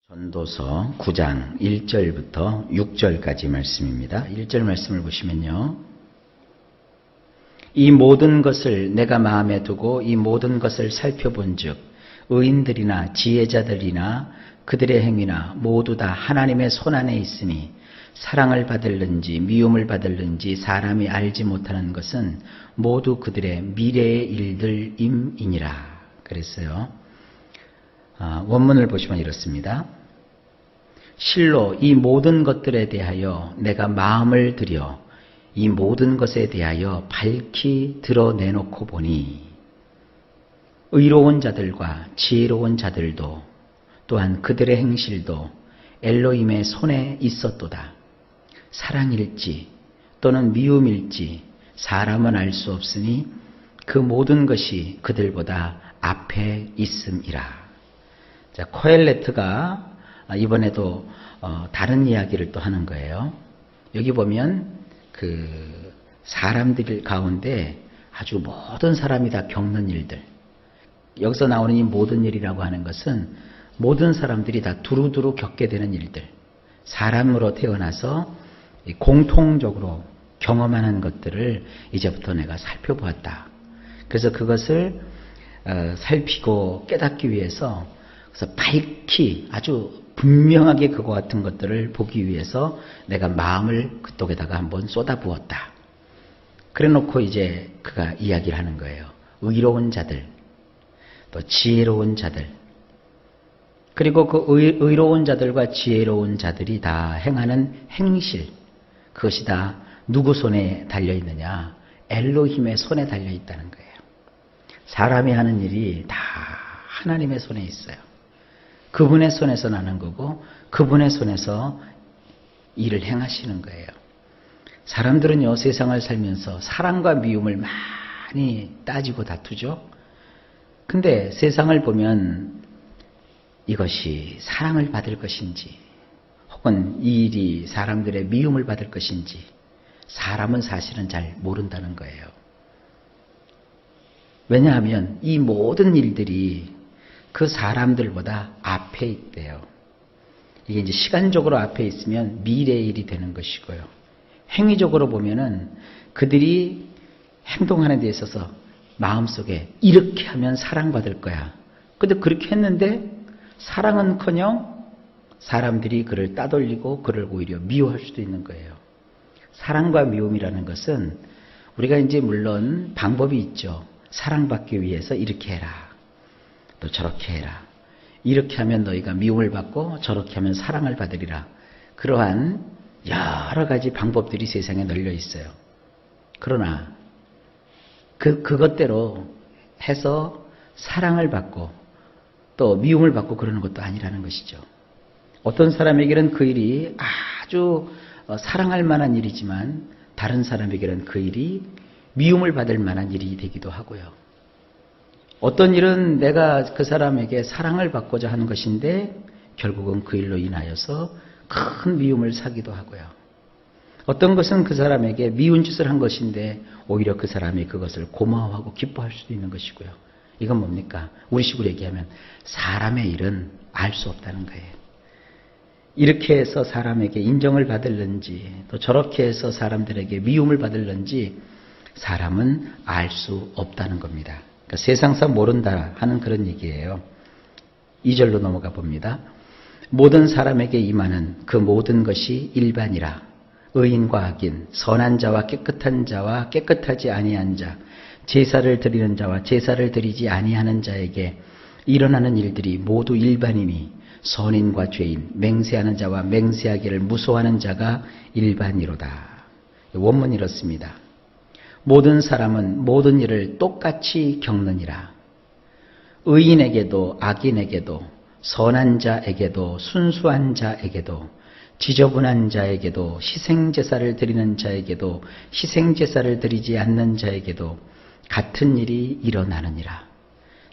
전도서 9장 1절부터 6절까지 말씀입니다. 1절 말씀을 보시면요. 이 모든 것을 내가 마음에 두고 이 모든 것을 살펴본 즉 의인들이나 지혜자들이나 그들의 행위나 모두 다 하나님의 손안에 있으니 사랑을 받을는지 미움을 받을는지 사람이 알지 못하는 것은 모두 그들의 미래의 일들임이니라 그랬어요. 원문을 보시면 이렇습니다. 실로 이 모든 것들에 대하여 내가 마음을 들여 이 모든 것에 대하여 밝히 드러내놓고 보니 의로운 자들과 지혜로운 자들도 또한 그들의 행실도 엘로힘의 손에 있었도다. 사랑일지 또는 미움일지 사람은 알 수 없으니 그 모든 것이 그들보다 앞에 있음이라. 자, 코엘레트가 이번에도 다른 이야기를 또 하는 거예요. 여기 보면 그 사람들 가운데 아주 모든 사람이 다 겪는 일들. 여기서 나오는 이 모든 일이라고 하는 것은 모든 사람들이 다 두루두루 겪게 되는 일들. 사람으로 태어나서 공통적으로 경험하는 것들을 이제부터 내가 살펴보았다. 그래서 그것을 살피고 깨닫기 위해서 그래서 밝히 아주 분명하게 그와 같은 것들을 보기 위해서 내가 마음을 그쪽에다가 한번 쏟아부었다. 그래 놓고 이제 그가 이야기를 하는 거예요. 의로운 자들, 또 지혜로운 자들, 그리고 그 의로운 자들과 지혜로운 자들이 다 행하는 행실, 그것이 다 누구 손에 달려있느냐? 엘로힘의 손에 달려있다는 거예요. 사람이 하는 일이 다 하나님의 손에 있어요. 그분의 손에서 나는 거고 그분의 손에서 일을 행하시는 거예요. 사람들은요, 세상을 살면서 사랑과 미움을 많이 따지고 다투죠. 근데 세상을 보면 이것이 사랑을 받을 것인지 혹은 이 일이 사람들의 미움을 받을 것인지 사람은 사실은 잘 모른다는 거예요. 왜냐하면 이 모든 일들이 그 사람들보다 앞에 있대요. 이게 이제 시간적으로 앞에 있으면 미래의 일이 되는 것이고요. 행위적으로 보면은 그들이 행동하는 데 있어서 마음속에 이렇게 하면 사랑받을 거야. 근데 그렇게 했는데 사랑은커녕 사람들이 그를 따돌리고 그를 오히려 미워할 수도 있는 거예요. 사랑과 미움이라는 것은 우리가 이제 물론 방법이 있죠. 사랑받기 위해서 이렇게 해라. 또 저렇게 해라. 이렇게 하면 너희가 미움을 받고 저렇게 하면 사랑을 받으리라. 그러한 여러 가지 방법들이 세상에 널려 있어요. 그러나 그것대로 해서 사랑을 받고 또 미움을 받고 그러는 것도 아니라는 것이죠. 어떤 사람에게는 그 일이 아주 사랑할 만한 일이지만 다른 사람에게는 그 일이 미움을 받을 만한 일이 되기도 하고요. 어떤 일은 내가 그 사람에게 사랑을 받고자 하는 것인데 결국은 그 일로 인하여서 큰 미움을 사기도 하고요. 어떤 것은 그 사람에게 미운 짓을 한 것인데 오히려 그 사람이 그것을 고마워하고 기뻐할 수도 있는 것이고요. 이건 뭡니까? 우리 식으로 얘기하면 사람의 일은 알 수 없다는 거예요. 이렇게 해서 사람에게 인정을 받을는지 또 저렇게 해서 사람들에게 미움을 받을는지 사람은 알 수 없다는 겁니다. 그러니까 세상사 모른다 하는 그런 얘기예요. 2절로 넘어가 봅니다. 모든 사람에게 임하는 그 모든 것이 일반이라. 의인과 악인, 선한 자와 깨끗한 자와 깨끗하지 아니한 자, 제사를 드리는 자와 제사를 드리지 아니하는 자에게 일어나는 일들이 모두 일반이니 선인과 죄인, 맹세하는 자와 맹세하기를 무소하는 자가 일반이로다. 원문이 이렇습니다. 모든 사람은 모든 일을 똑같이 겪느니라. 의인에게도 악인에게도 선한 자에게도 순수한 자에게도 지저분한 자에게도 희생제사를 드리는 자에게도 희생제사를 드리지 않는 자에게도 같은 일이 일어나느니라.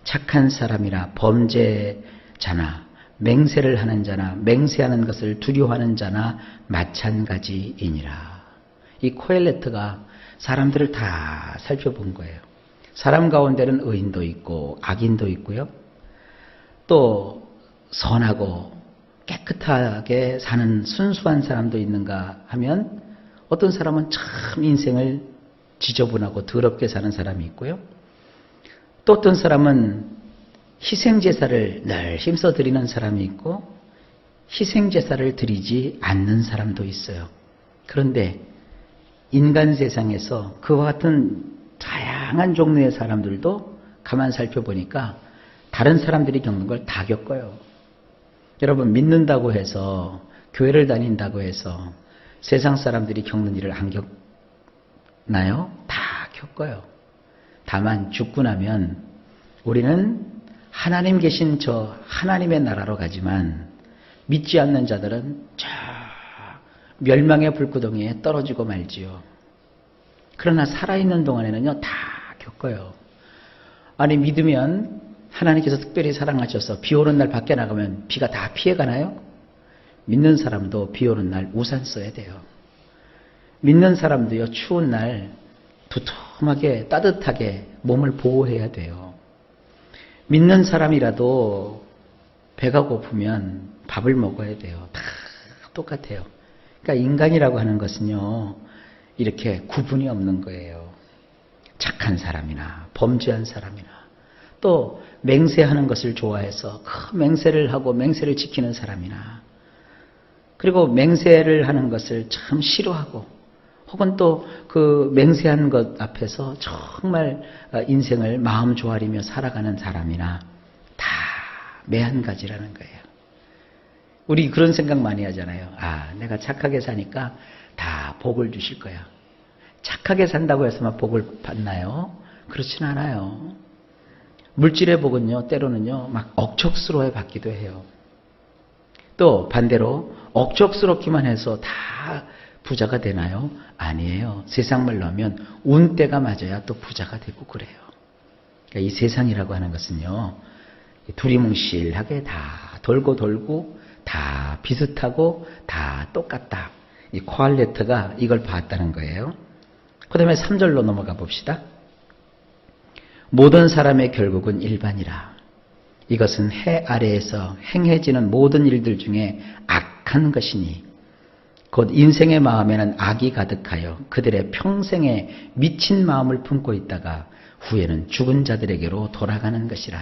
착한 사람이나 범죄자나 맹세를 하는 자나 맹세하는 것을 두려워하는 자나 마찬가지이니라. 이 코엘레트가 사람들을 다 살펴본 거예요. 사람 가운데는 의인도 있고 악인도 있고요. 또 선하고 깨끗하게 사는 순수한 사람도 있는가 하면 어떤 사람은 참 인생을 지저분하고 더럽게 사는 사람이 있고요. 또 어떤 사람은 희생제사를 늘 힘써 드리는 사람이 있고 희생제사를 드리지 않는 사람도 있어요. 그런데 인간 세상에서 그와 같은 다양한 종류의 사람들도 가만 살펴보니까 다른 사람들이 겪는 걸 다 겪어요. 여러분, 믿는다고 해서, 교회를 다닌다고 해서 세상 사람들이 겪는 일을 안 겪나요? 다 겪어요. 다만 죽고 나면 우리는 하나님 계신 저 하나님의 나라로 가지만 믿지 않는 자들은 저 멸망의 불구덩이에 떨어지고 말지요. 그러나 살아있는 동안에는요, 다 겪어요. 아니, 믿으면 하나님께서 특별히 사랑하셔서 비 오는 날 밖에 나가면 비가 다 피해가나요? 믿는 사람도 비 오는 날 우산 써야 돼요. 믿는 사람도요, 추운 날 두툼하게 따뜻하게 몸을 보호해야 돼요. 믿는 사람이라도 배가 고프면 밥을 먹어야 돼요. 다 똑같아요. 그러니까 인간이라고 하는 것은요, 이렇게 구분이 없는 거예요. 착한 사람이나 범죄한 사람이나 또 맹세하는 것을 좋아해서 그 맹세를 하고 맹세를 지키는 사람이나 그리고 맹세를 하는 것을 참 싫어하고 혹은 또 그 맹세한 것 앞에서 정말 인생을 마음 조아리며 살아가는 사람이나 다 매한가지라는 거예요. 우리 그런 생각 많이 하잖아요. 아, 내가 착하게 사니까 다 복을 주실 거야. 착하게 산다고 해서만 복을 받나요? 그렇진 않아요. 물질의 복은요, 때로는요, 막 억척스러워 받기도 해요. 또 반대로 억척스럽기만 해서 다 부자가 되나요? 아니에요. 세상 말로 하면 운때가 맞아야 또 부자가 되고 그래요. 그러니까 이 세상이라고 하는 것은요, 두리뭉실하게 다 돌고 다 비슷하고 다 똑같다. 이 코알레트가 이걸 봤다는 거예요. 그 다음에 3절로 넘어가 봅시다. 모든 사람의 결국은 일반이라. 이것은 해 아래에서 행해지는 모든 일들 중에 악한 것이니 곧 인생의 마음에는 악이 가득하여 그들의 평생에 미친 마음을 품고 있다가 후에는 죽은 자들에게로 돌아가는 것이라.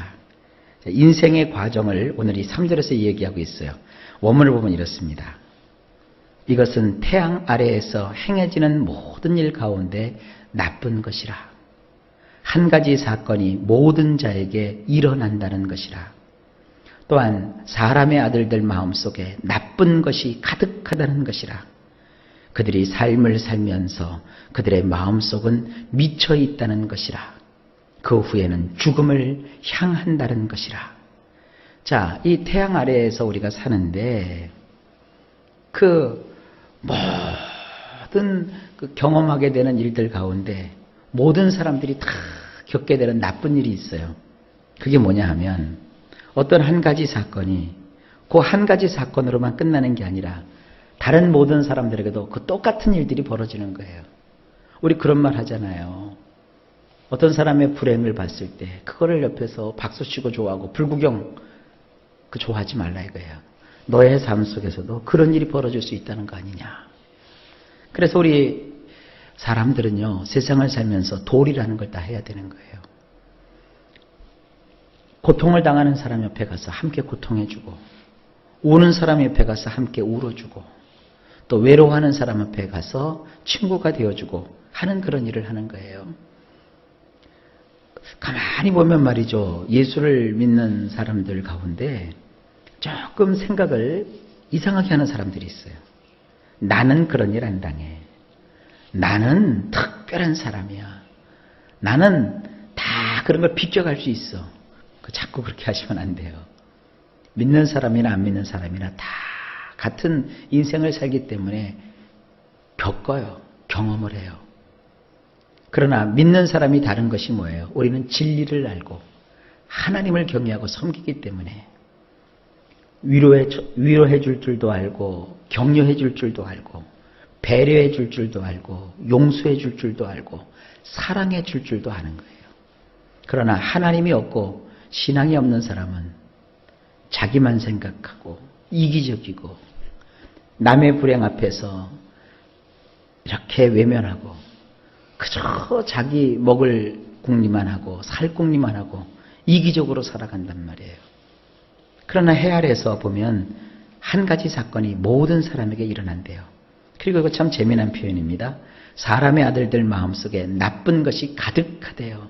인생의 과정을 오늘 이 3절에서 얘기하고 있어요. 원문을 보면 이렇습니다. 이것은 태양 아래에서 행해지는 모든 일 가운데 나쁜 것이라. 한 가지 사건이 모든 자에게 일어난다는 것이라. 또한 사람의 아들들 마음속에 나쁜 것이 가득하다는 것이라. 그들이 삶을 살면서 그들의 마음속은 미쳐 있다는 것이라. 그 후에는 죽음을 향한다는 것이라. 자, 이 태양 아래에서 우리가 사는데 그 모든 경험하게 되는 일들 가운데 모든 사람들이 다 겪게 되는 나쁜 일이 있어요. 그게 뭐냐 하면 어떤 한 가지 사건이 그 한 가지 사건으로만 끝나는 게 아니라 다른 모든 사람들에게도 그 똑같은 일들이 벌어지는 거예요. 우리 그런 말 하잖아요. 어떤 사람의 불행을 봤을 때 그거를 옆에서 박수치고 좋아하고 불구경 그 좋아하지 말라 이거예요. 너의 삶 속에서도 그런 일이 벌어질 수 있다는 거 아니냐. 그래서 우리 사람들은요, 세상을 살면서 도리라는 걸 다 해야 되는 거예요. 고통을 당하는 사람 옆에 가서 함께 고통해주고, 우는 사람 옆에 가서 함께 울어주고, 또 외로워하는 사람 옆에 가서 친구가 되어주고 하는 그런 일을 하는 거예요. 가만히 보면 말이죠, 예수를 믿는 사람들 가운데 조금 생각을 이상하게 하는 사람들이 있어요. 나는 그런 일 안 당해. 나는 특별한 사람이야. 나는 다 그런 걸 비껴갈 수 있어. 자꾸 그렇게 하시면 안 돼요. 믿는 사람이나 안 믿는 사람이나 다 같은 인생을 살기 때문에 겪어요. 경험을 해요. 그러나 믿는 사람이 다른 것이 뭐예요? 우리는 진리를 알고 하나님을 경외하고 섬기기 때문에 위로해 줄 줄도 알고 격려해 줄 줄도 알고 배려해 줄 줄도 알고 용서해 줄 줄도 알고 사랑해 줄 줄도 아는 거예요. 그러나 하나님이 없고 신앙이 없는 사람은 자기만 생각하고 이기적이고 남의 불행 앞에서 이렇게 외면하고 그저 자기 먹을 궁리만 하고 살 궁리만 하고 이기적으로 살아간단 말이에요. 그러나 해 아래에서 보면 한 가지 사건이 모든 사람에게 일어난대요. 그리고 이거 참 재미난 표현입니다. 사람의 아들들 마음속에 나쁜 것이 가득하대요.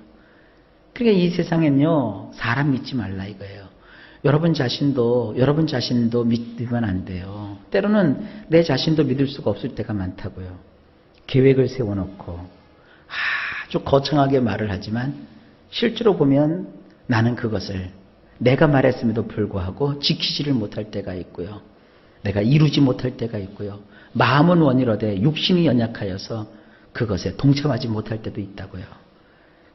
그러니까 이 세상엔요, 사람 믿지 말라 이거예요. 여러분 자신도 믿으면 안 돼요. 때로는 내 자신도 믿을 수가 없을 때가 많다고요. 계획을 세워놓고 아주 거창하게 말을 하지만 실제로 보면 나는 그것을 내가 말했음에도 불구하고 지키지를 못할 때가 있고요. 내가 이루지 못할 때가 있고요. 마음은 원이로되 육신이 연약하여서 그것에 동참하지 못할 때도 있다고요.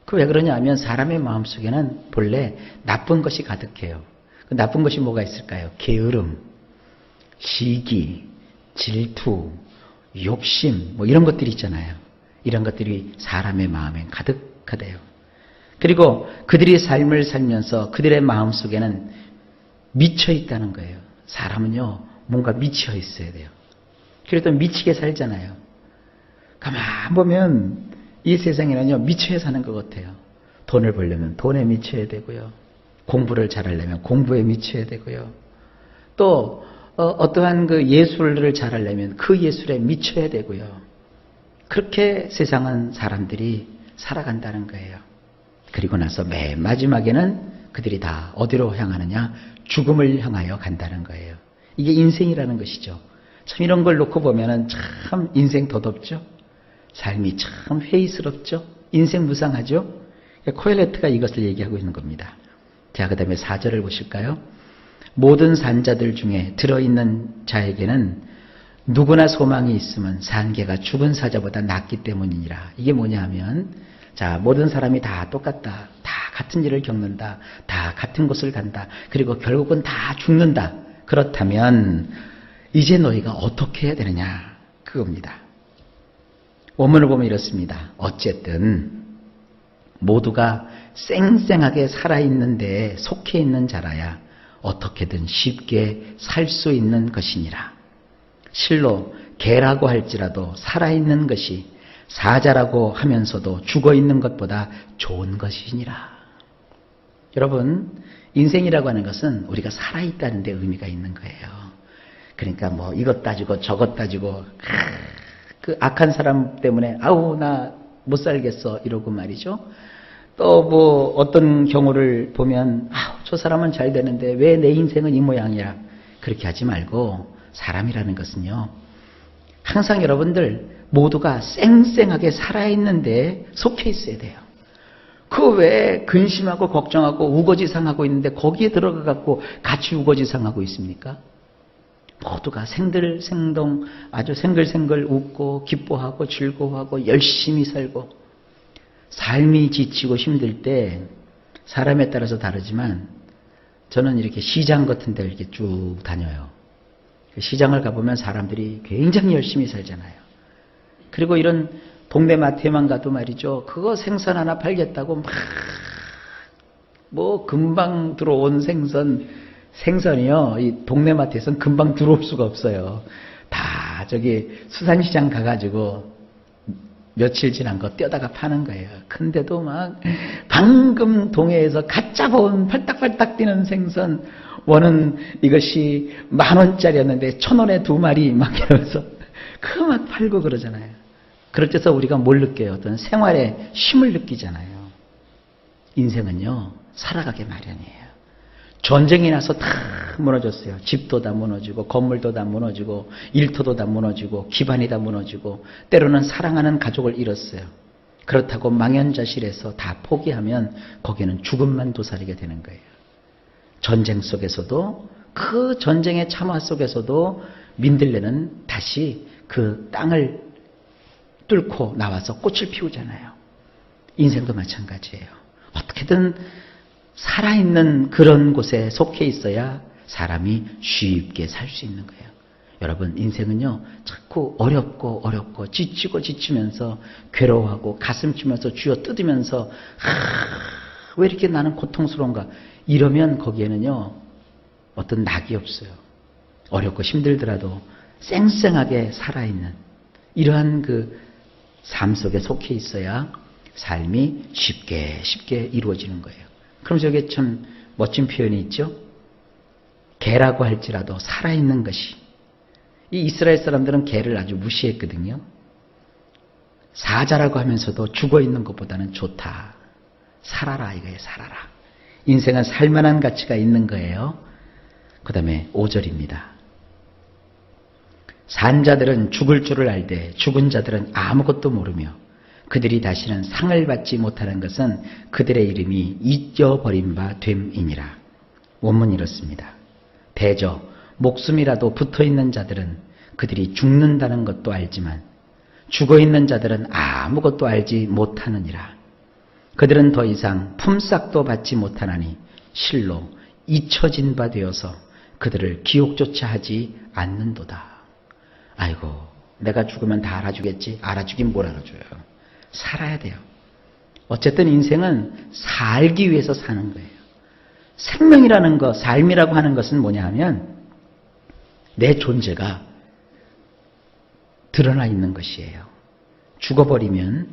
그 왜 그러냐 하면 사람의 마음속에는 본래 나쁜 것이 가득해요. 그 나쁜 것이 뭐가 있을까요? 게으름, 시기, 질투, 욕심 뭐 이런 것들이 있잖아요. 이런 것들이 사람의 마음에 가득하대요. 그리고 그들이 삶을 살면서 그들의 마음속에는 미쳐 있다는 거예요. 사람은요 뭔가 미쳐 있어야 돼요. 그래도 미치게 살잖아요. 가만 보면 이 세상에는요 미쳐야 사는 것 같아요. 돈을 벌려면 돈에 미쳐야 되고요. 공부를 잘하려면 공부에 미쳐야 되고요. 또 어떠한 그 예술을 잘하려면 그 예술에 미쳐야 되고요. 그렇게 세상은 사람들이 살아간다는 거예요. 그리고 나서 맨 마지막에는 그들이 다 어디로 향하느냐? 죽음을 향하여 간다는 거예요. 이게 인생이라는 것이죠. 참 이런 걸 놓고 보면은 참 인생 덧없죠. 삶이 참 회의스럽죠. 인생 무상하죠. 코엘레트가 이것을 얘기하고 있는 겁니다. 자, 그 다음에 4절을 보실까요? 모든 산자들 중에 들어있는 자에게는 누구나 소망이 있으면 산개가 죽은 사자보다 낫기 때문이니라. 이게 뭐냐 하면 자, 모든 사람이 다 똑같다. 다 같은 일을 겪는다. 다 같은 곳을 간다. 그리고 결국은 다 죽는다. 그렇다면 이제 너희가 어떻게 해야 되느냐? 그겁니다. 원문을 보면 이렇습니다. 어쨌든 모두가 쌩쌩하게 살아있는 데에 속해 있는 자라야 어떻게든 쉽게 살 수 있는 것이니라. 실로 개라고 할지라도 살아있는 것이 사자라고 하면서도 죽어있는 것보다 좋은 것이니라. 여러분, 인생이라고 하는 것은 우리가 살아있다는 데 의미가 있는 거예요. 그러니까 뭐 이것 따지고 저것 따지고 그 악한 사람 때문에 아우 나 못 살겠어 이러고 말이죠. 또 뭐 어떤 경우를 보면 아우 저 사람은 잘 되는데 왜 내 인생은 이 모양이야. 그렇게 하지 말고 사람이라는 것은요. 항상 여러분들 모두가 쌩쌩하게 살아있는데 속해 있어야 돼요. 그 왜 근심하고 걱정하고 우거지상하고 있는데 거기에 들어가 갖고 같이 우거지상하고 있습니까? 모두가 생들생동 아주 생글생글 웃고 기뻐하고 즐거워하고 열심히 살고 삶이 지치고 힘들 때 사람에 따라서 다르지만 저는 이렇게 시장 같은 데를 이렇게 쭉 다녀요. 시장을 가보면 사람들이 굉장히 열심히 살잖아요. 그리고 이런 동네 마트에만 가도 말이죠. 그거 생선 하나 팔겠다고 막 뭐 금방 들어온 생선이요. 이 동네 마트에서는 금방 들어올 수가 없어요. 다 저기 수산시장 가가지고 며칠 지난 거 떼다가 파는 거예요. 근데도 막 방금 동해에서 갓 잡아온 팔딱팔딱 뛰는 생선 원은 이것이 10,000원짜리였는데 1,000원에 2마리 막 이러면서 그 막 팔고 그러잖아요. 그럴 때서 우리가 뭘 느껴요? 어떤 생활의 쉼을 느끼잖아요. 인생은요 살아가게 마련이에요. 전쟁이 나서 다 무너졌어요. 집도 다 무너지고 건물도 다 무너지고 일터도 다 무너지고 기반이 다 무너지고 때로는 사랑하는 가족을 잃었어요. 그렇다고 망연자실해서 다 포기하면 거기는 죽음만 도사리게 되는 거예요. 전쟁 속에서도 그 전쟁의 참화 속에서도 민들레는 다시 그 땅을 뚫고 나와서 꽃을 피우잖아요. 인생도 마찬가지예요. 어떻게든 살아있는 그런 곳에 속해 있어야 사람이 쉽게 살 수 있는 거예요. 여러분 인생은요 자꾸 어렵고 지치면서 괴로워하고 가슴 치면서 쥐어 뜯으면서 왜 이렇게 나는 고통스러운가 이러면 거기에는요 어떤 낙이 없어요. 어렵고 힘들더라도 쌩쌩하게 살아있는 이러한 그 삶 속에 속해 있어야 삶이 쉽게 이루어지는 거예요. 그럼 저게 참 멋진 표현이 있죠. 개라고 할지라도 살아있는 것이. 이 이스라엘 사람들은 개를 아주 무시했거든요. 사자라고 하면서도 죽어있는 것보다는 좋다. 살아라 이거예요. 살아라. 인생은 살만한 가치가 있는 거예요. 그 다음에 5절입니다. 산 자들은 죽을 줄을 알되 죽은 자들은 아무것도 모르며 그들이 다시는 상을 받지 못하는 것은 그들의 이름이 잊어버린 바 됨이니라. 원문이 이렇습니다. 대저 목숨이라도 붙어있는 자들은 그들이 죽는다는 것도 알지만 죽어있는 자들은 아무것도 알지 못하느니라. 그들은 더 이상 품삯도 받지 못하나니 실로 잊혀진 바 되어서 그들을 기억조차 하지 않는도다. 아이고, 내가 죽으면 다 알아주겠지. 알아주긴 뭘 알아줘요. 살아야 돼요. 어쨌든 인생은 살기 위해서 사는 거예요. 생명이라는 것, 삶이라고 하는 것은 뭐냐 하면 내 존재가 드러나 있는 것이에요. 죽어버리면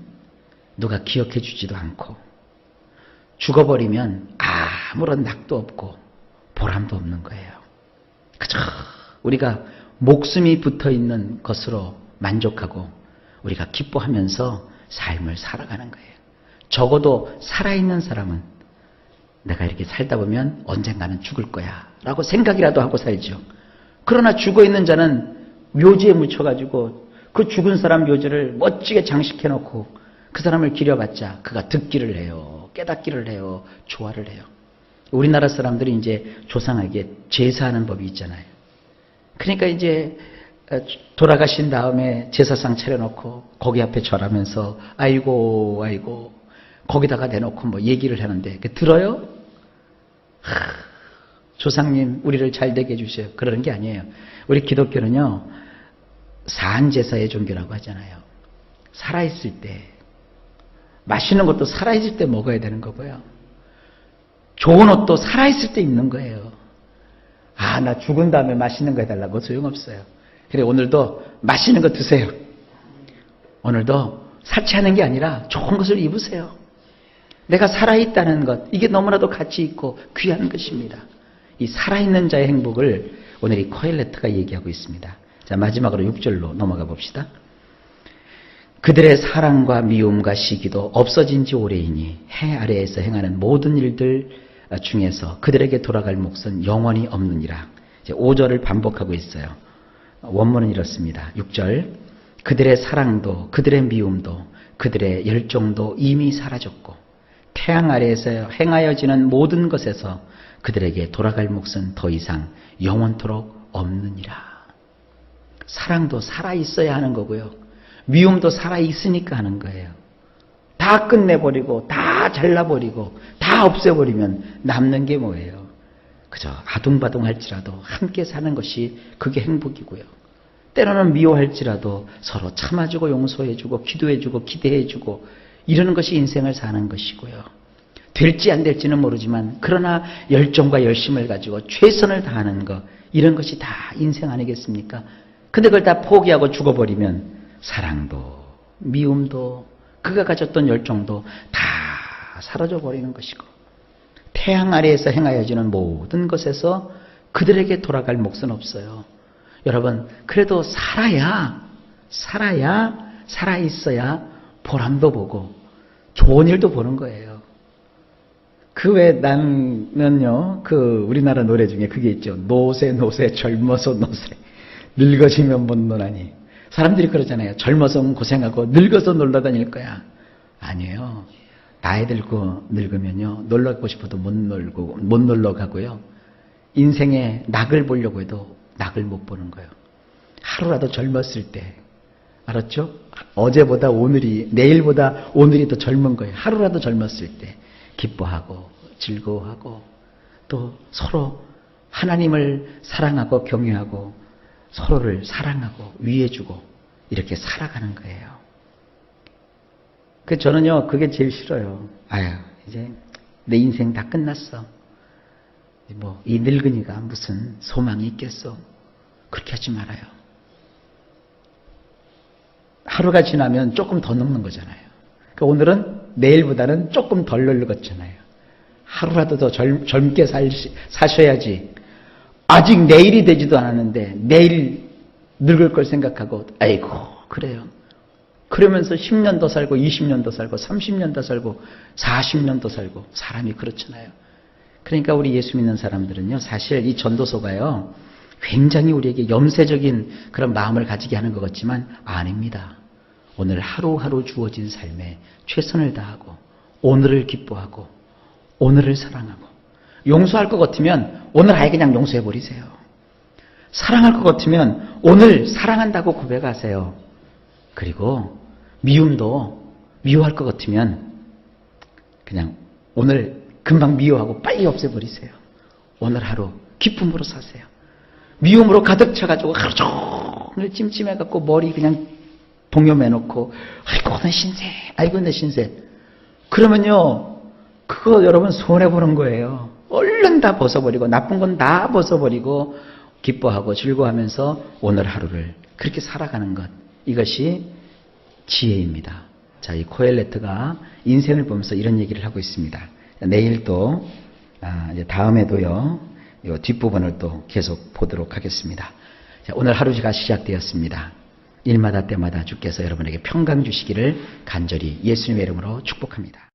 누가 기억해 주지도 않고, 죽어버리면 아무런 낙도 없고 보람도 없는 거예요. 그저 우리가 목숨이 붙어있는 것으로 만족하고 우리가 기뻐하면서 삶을 살아가는 거예요. 적어도 살아있는 사람은 내가 이렇게 살다 보면 언젠가는 죽을 거야 라고 생각이라도 하고 살죠. 그러나 죽어있는 자는 묘지에 묻혀가지고 그 죽은 사람 묘지를 멋지게 장식해놓고 그 사람을 기려봤자 그가 듣기를 해요. 깨닫기를 해요. 조화를 해요. 우리나라 사람들이 이제 조상에게 제사하는 법이 있잖아요. 그러니까 이제 돌아가신 다음에 제사상 차려놓고 거기 앞에 절하면서 아이고 거기다가 내놓고 뭐 얘기를 하는데 들어요? 조상님 우리를 잘 되게 해주세요. 그러는 게 아니에요. 우리 기독교는요 산제사의 종교라고 하잖아요. 살아있을 때 맛있는 것도 살아있을 때 먹어야 되는 거고요. 좋은 옷도 살아있을 때 입는 거예요. 나 죽은 다음에 맛있는 거 해달라고 소용없어요. 그래 오늘도 맛있는 거 드세요. 오늘도 사치하는 게 아니라 좋은 것을 입으세요. 내가 살아있다는 것, 이게 너무나도 가치 있고 귀한 것입니다. 이 살아있는 자의 행복을 오늘 이 코엘레트가 얘기하고 있습니다. 자, 마지막으로 6절로 넘어가 봅시다. 그들의 사랑과 미움과 시기도 없어진 지 오래이니 해 아래에서 행하는 모든 일들 중에서 그들에게 돌아갈 몫은 영원히 없느니라. 이제 5절을 반복하고 있어요. 원문은 이렇습니다. 6절 그들의 사랑도 그들의 미움도 그들의 열정도 이미 사라졌고 태양 아래에서 행하여지는 모든 것에서 그들에게 돌아갈 몫은 더 이상 영원토록 없느니라. 사랑도 살아있어야 하는 거고요. 미움도 살아있으니까 하는 거예요. 다 끝내버리고 다 잘라버리고 다 없애버리면 남는 게 뭐예요? 그저 아둥바둥할지라도 함께 사는 것이 그게 행복이고요. 때로는 미워할지라도 서로 참아주고 용서해주고 기도해주고 기대해주고 이러는 것이 인생을 사는 것이고요. 될지 안 될지는 모르지만 그러나 열정과 열심을 가지고 최선을 다하는 것, 이런 것이 다 인생 아니겠습니까? 근데 그걸 다 포기하고 죽어버리면 사랑도 미움도 그가 가졌던 열정도 다 사라져 버리는 것이고 태양 아래에서 행하여지는 모든 것에서 그들에게 돌아갈 몫은 없어요. 여러분, 그래도 살아있어야 보람도 보고 좋은 일도 보는 거예요. 그 외에 나는요, 우리나라 노래 중에 그게 있죠. 노세 젊어서 노세 늙어지면 못 노나니. 사람들이 그러잖아요. 젊어서 고생하고 늙어서 놀러 다닐 거야. 아니에요. 나이 들고 늙으면요, 놀러 가고 싶어도 못 놀러 가고요. 인생에 낙을 보려고 해도 낙을 못 보는 거예요. 하루라도 젊었을 때, 알았죠? 어제보다 오늘이, 내일보다 오늘이 더 젊은 거예요. 하루라도 젊었을 때 기뻐하고 즐거워하고 또 서로 하나님을 사랑하고 경외하고 서로를 사랑하고 위해주고 이렇게 살아가는 거예요. 저는요, 그게 제일 싫어요. 이제 내 인생 다 끝났어. 이 늙은이가 무슨 소망이 있겠어. 그렇게 하지 말아요. 하루가 지나면 조금 더 늙는 거잖아요. 그러니까 오늘은 내일보다는 조금 덜 늙었잖아요. 하루라도 더 젊게 사셔야지. 아직 내일이 되지도 않았는데 내일 늙을 걸 생각하고 아이고 그래요. 그러면서 10년 더 살고 20년 더 살고 30년 더 살고 40년 더 살고 사람이 그렇잖아요. 그러니까 우리 예수 믿는 사람들은요, 사실 이 전도서가요 굉장히 우리에게 염세적인 그런 마음을 가지게 하는 것 같지만 아닙니다. 오늘 하루하루 주어진 삶에 최선을 다하고 오늘을 기뻐하고 오늘을 사랑하고 용서할 것 같으면 오늘 아예 그냥 용서해버리세요. 사랑할 것 같으면 오늘 사랑한다고 고백하세요. 그리고 미움도 미워할 것 같으면 그냥 오늘 금방 미워하고 빨리 없애버리세요. 오늘 하루 기쁨으로 사세요. 미움으로 가득 차가지고 하루 종일 찜찜해갖고 머리 그냥 동요매놓고 아이고 내 신세 아이고 내 신세 그러면요 그거 여러분 손해보는 거예요. 얼른 다 벗어버리고 나쁜 건 다 벗어버리고 기뻐하고 즐거워하면서 오늘 하루를 그렇게 살아가는 것, 이것이 지혜입니다. 자, 이 코엘레트가 인생을 보면서 이런 얘기를 하고 있습니다. 내일 또 이제 다음에도요 이 뒷부분을 또 계속 보도록 하겠습니다. 자, 오늘 하루가 시작되었습니다. 일마다 때마다 주께서 여러분에게 평강 주시기를 간절히 예수님의 이름으로 축복합니다.